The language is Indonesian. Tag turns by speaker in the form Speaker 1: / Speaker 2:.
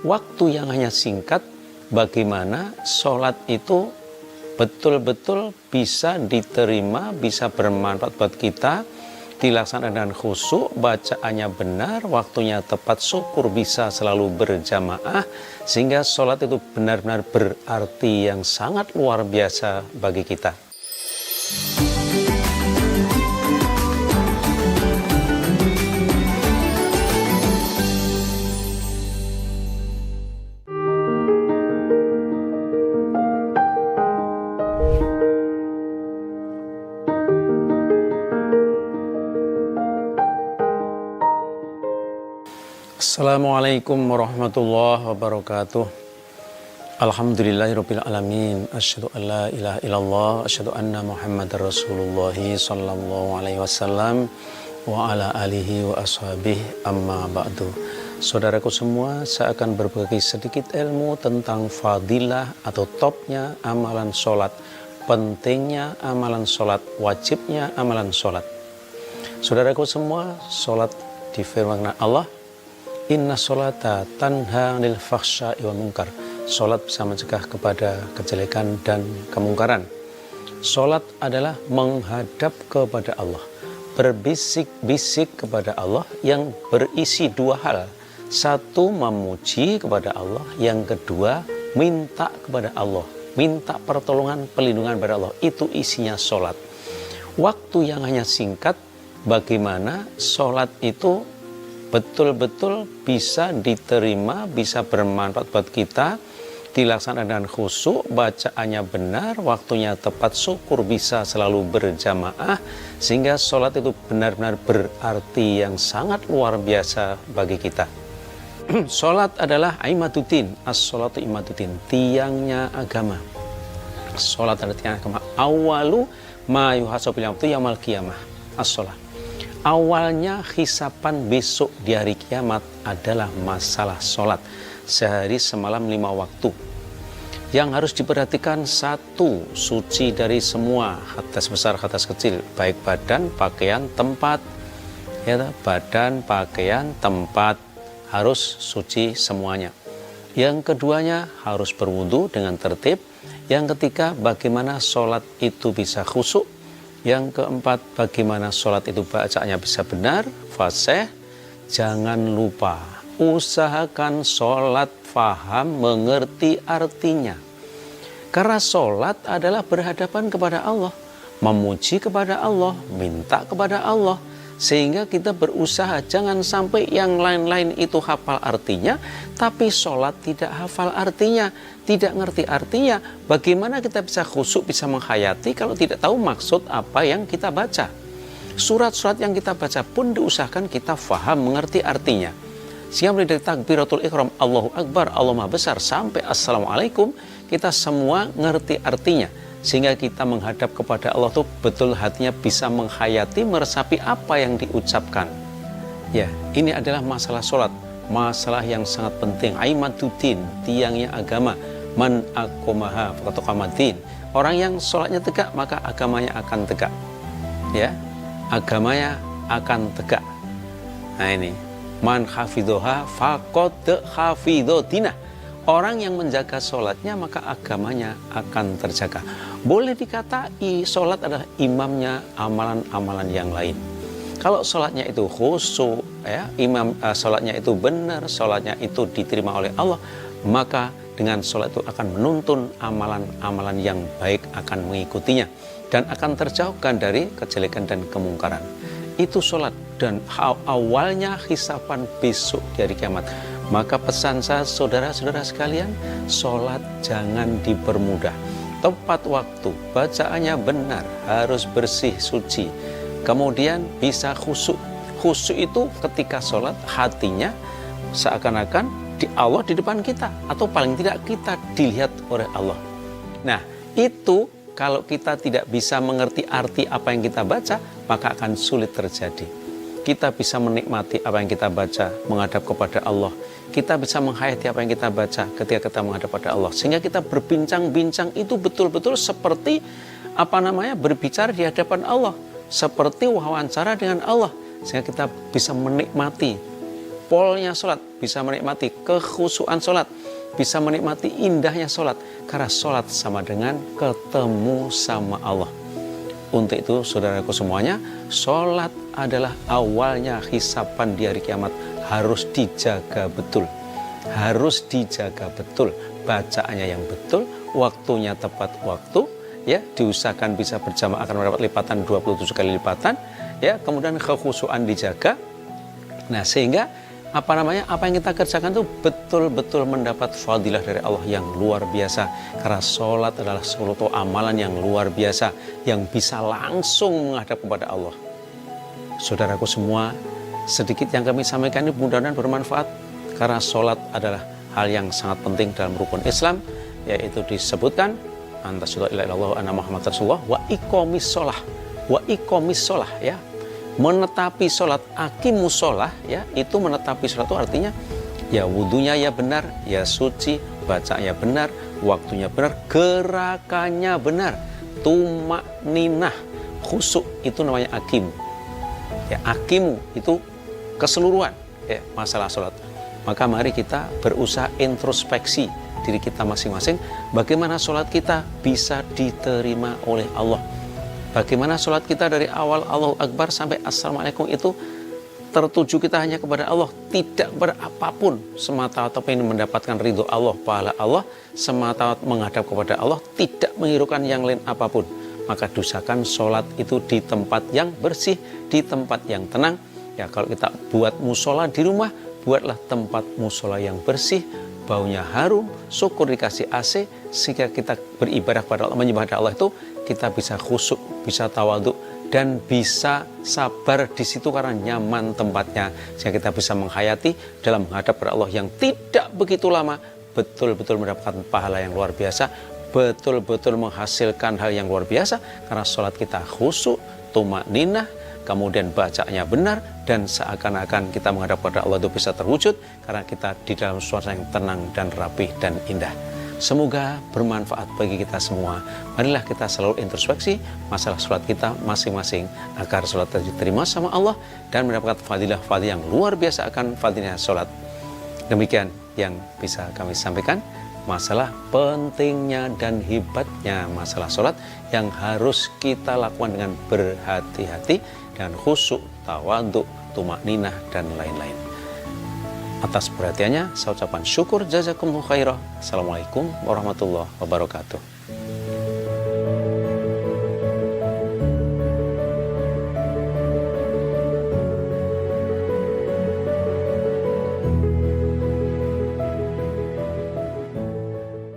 Speaker 1: waktu yang hanya singkat, bagaimana sholat itu betul-betul bisa diterima, bisa bermanfaat buat kita, dilaksanakan dengan khusyuk, bacaannya benar, waktunya tepat, syukur bisa selalu berjamaah, sehingga sholat itu benar-benar berarti yang sangat luar biasa bagi kita. Assalamualaikum warahmatullahi wabarakatuh. Alhamdulillahirabbil alamin. Asyhadu an la ilaha illallah, asyhadu anna Muhammadar Rasulullah sallallahu alaihi wasallam wa ala alihi wa ashabihi amma ba'du. Saudaraku semua, saya akan berbagi sedikit ilmu tentang fadilah atau topnya amalan sholat, pentingnya amalan sholat, wajibnya amalan sholat. Saudaraku semua, sholat difirmankan Allah, inna sholata tanha 'anil fahsya'i wal munkar. Sholat bisa mencegah kepada kejelekan dan kemungkaran. Sholat adalah menghadap kepada Allah, berbisik-bisik kepada Allah yang berisi dua hal. Satu, memuji kepada Allah. Yang kedua, minta kepada Allah, minta pertolongan, perlindungan kepada Allah. Itu isinya sholat. Waktu yang hanya singkat, bagaimana sholat itu betul-betul bisa diterima, bisa bermanfaat buat kita, dilaksanakan dengan khusyuk, bacaannya benar, waktunya tepat, syukur bisa selalu berjamaah, sehingga sholat itu benar-benar berarti yang sangat luar biasa bagi kita. Sholat adalah imaduddin, as-sholatu imaduddin, tiangnya agama. Sholat adalah tiang agama. Awalu ma yuhasabil abdu yaumil qiyamah, as-sholat. Awalnya hisapan besok di hari kiamat adalah masalah sholat. Sehari semalam 5 waktu. Yang harus diperhatikan, satu, suci dari semua hadas besar, hadas kecil, baik badan, pakaian, tempat. Ya, badan, pakaian, tempat harus suci semuanya. Yang keduanya harus berwudu dengan tertib. Yang ketiga, bagaimana sholat itu bisa khusyuk. Yang keempat, bagaimana sholat itu bacaannya bisa benar, fasih. Jangan lupa, usahakan sholat faham, mengerti artinya. Karena sholat adalah berhadapan kepada Allah, memuji kepada Allah, minta kepada Allah. Sehingga kita berusaha jangan sampai yang lain-lain itu hafal artinya, tapi sholat tidak hafal artinya, tidak ngerti artinya. Bagaimana kita bisa khusyuk, bisa menghayati kalau tidak tahu maksud apa yang kita baca. Surat-surat yang kita baca pun diusahakan kita faham, mengerti artinya. Sehingga mulai dari takbiratul ihram, Allahu Akbar, Allah Maha Besar, sampai Assalamualaikum, kita semua ngerti artinya. Sehingga kita menghadap kepada Allah itu betul hatinya bisa menghayati, meresapi apa yang diucapkan. Ya, ini adalah masalah sholat, masalah yang sangat penting. Imaduddin, tiangnya agama. Man aqamaha faqad aqamaddin. Orang yang sholatnya tegak, maka agamanya akan tegak. Ya, agamanya akan tegak. Nah ini, man hafidhoha faqad hafidhodinah. Orang yang menjaga sholatnya, maka agamanya akan terjaga. Boleh dikatai sholat adalah imamnya amalan-amalan yang lain. Kalau sholatnya itu khusyuk, ya, sholatnya itu benar, sholatnya itu diterima oleh Allah, maka dengan sholat itu akan menuntun amalan-amalan yang baik, akan mengikutinya, dan akan terjauhkan dari kejelekan dan kemungkaran. Itu sholat, dan awalnya hisapan besok di hari kiamat. Maka pesan saya, saudara-saudara sekalian, sholat jangan dipermudah. Tepat waktu, bacaannya benar, harus bersih, suci. Kemudian bisa khusyuk. Khusyuk itu ketika sholat, hatinya seakan-akan Allah di depan kita, atau paling tidak kita dilihat oleh Allah. Nah, itu kalau kita tidak bisa mengerti arti apa yang kita baca, maka akan sulit terjadi. Kita bisa menikmati apa yang kita baca, menghadap kepada Allah. Kita bisa menghayati apa yang kita baca ketika kita menghadap kepada Allah. Sehingga kita berbincang-bincang itu betul-betul seperti berbicara di hadapan Allah. Seperti wawancara dengan Allah. Sehingga kita bisa menikmati polnya sholat, bisa menikmati kekhusyuan sholat, bisa menikmati indahnya sholat. Karena sholat sama dengan ketemu sama Allah. Untuk itu saudaraku semuanya, sholat adalah awalnya hisapan di hari kiamat. Harus dijaga betul. Harus dijaga betul. Bacaannya yang betul, waktunya tepat waktu, ya, diusahakan bisa berjamaah akan mendapat lipatan 27 kali lipatan, ya, kemudian kekhusyuan dijaga. Nah, sehingga apa yang kita kerjakan itu betul-betul mendapat fadilah dari Allah yang luar biasa. Karena sholat adalah suatu amalan yang luar biasa yang bisa langsung menghadap kepada Allah. Saudaraku semua, sedikit yang kami sampaikan ini mudah-mudahan bermanfaat, karena sholat adalah hal yang sangat penting dalam rukun Islam, yaitu disebutkan antara la ilaha illallah anna Muhammad Rasulullah wa iqomis sholah, ya, menetapi sholat, aqimus sholah, ya, itu menetapi sholat itu artinya ya wudunya ya benar, ya suci, bacanya benar, waktunya benar, gerakannya benar, tumak ninah, khusyuk, itu namanya aqimu, ya, aqimu itu keseluruhan, ya, masalah sholat. Maka mari kita berusaha introspeksi diri kita masing-masing, bagaimana sholat kita bisa diterima oleh Allah. Bagaimana sholat kita dari awal Allahu Akbar sampai Assalamualaikum itu tertuju kita hanya kepada Allah, tidak berapapun, semata-mata ingin mendapatkan ridho Allah, pahala Allah, semata-mata menghadap kepada Allah, tidak menghiraukan yang lain apapun. Maka dosakan sholat itu di tempat yang bersih, di tempat yang tenang. Ya, kalau kita buat musola di rumah, buatlah tempat musola yang bersih, baunya harum, syukur dikasih AC, sehingga kita beribadah kepada Allah, menyembah Allah itu kita bisa khusyuk, bisa tawadhu, dan bisa sabar di situ karena nyaman tempatnya, sehingga kita bisa menghayati dalam menghadap kepada Allah yang tidak begitu lama, betul-betul mendapatkan pahala yang luar biasa, betul-betul menghasilkan hal yang luar biasa, karena sholat kita khusyuk, tumakninah, kemudian bacanya benar, dan seakan-akan kita menghadap kepada Allah itu bisa terwujud karena kita di dalam suasana yang tenang dan rapih dan indah. Semoga bermanfaat bagi kita semua. Marilah kita selalu introspeksi masalah sholat kita masing-masing agar sholat diterima sama Allah dan mendapatkan fadilah-fadilah yang luar biasa akan fadilah sholat. Demikian yang bisa kami sampaikan masalah pentingnya dan hebatnya masalah sholat yang harus kita lakukan dengan berhati-hati, dengan khusyuk, tawadhu, tumakninah, dan lain-lain. Atas perhatiannya, saya ucapkan syukur, jazakumullah khairah. Assalamualaikum warahmatullahi wabarakatuh.